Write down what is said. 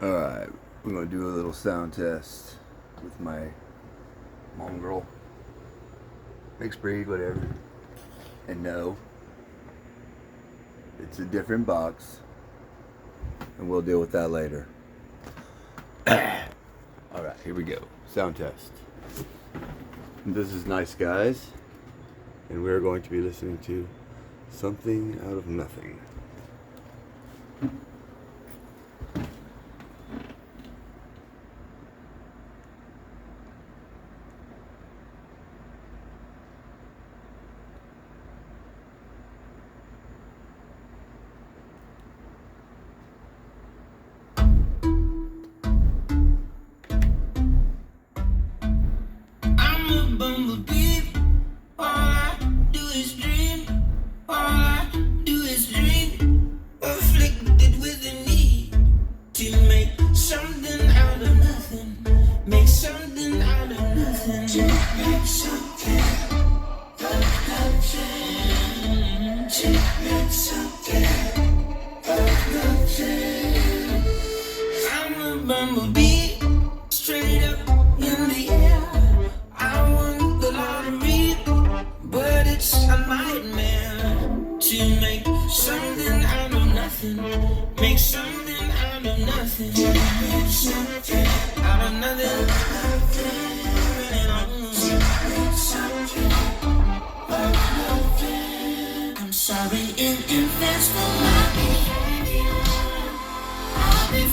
Alright, we're gonna do a little sound test with my mongrel. Mixed breed, whatever. And no, it's a different box. And we'll deal with that later. Alright, here we go. Sound test. This is Nice Guys. And we're going to be listening to Something Out of Nothing. Bumblebee, straight up in the air. I won the lottery, but it's a nightmare to make something out of nothing. Make something out of nothing. Make something out of nothing. I'm sorry in advance for my behavior. I'll be